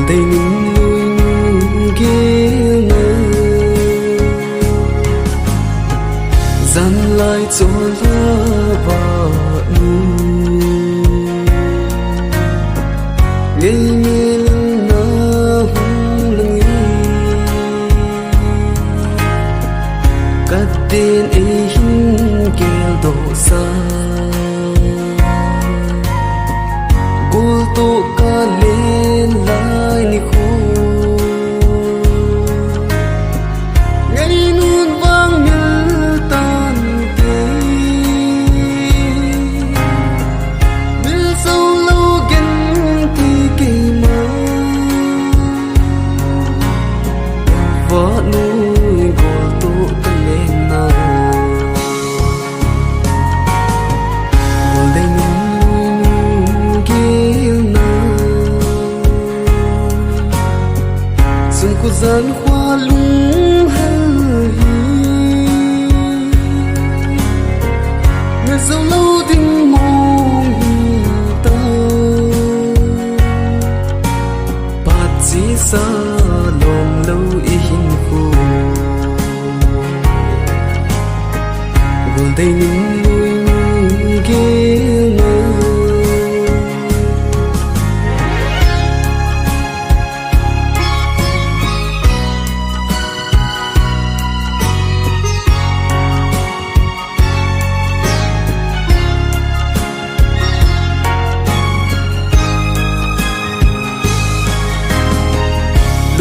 đây những lối ghé gian lại cho la và nghe nghe lần na hung lần cắt tên ấy hình kêu độ xa tu ca lên lại ni khu ngày nun vang nhớ tan tê biết sâu lâu gần thì kỳ mơ vợ nuôi của tu ca lên nào cô gian hoa lung hơi người dấu lâu tình mong tao bát chỉ xa lòng lâu in khu gồm đây những lối ghé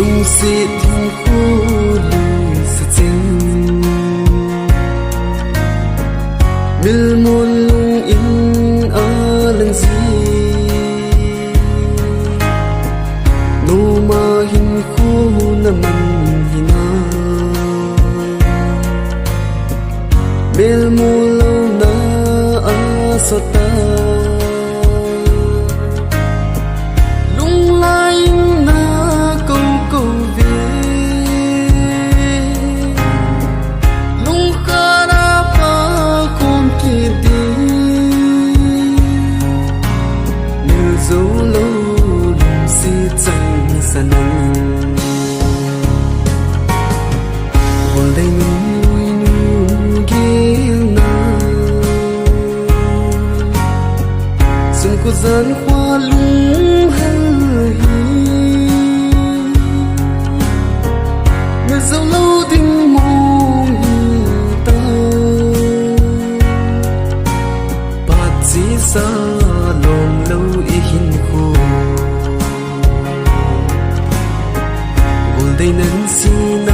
lung si thiên khu lung sa chinh mil mon lung in a lang si no ma hin khu na man hina mil mo lo na a sa ta lung lai dấu lâu lùng si chẳng xa nắng còn đây nuôi nuôi ghé nào xuân cô gian hoa lung hơi người dấu lâu tình mong tao bát chỉ xa lòng lâu in khu gồm đây nắng xin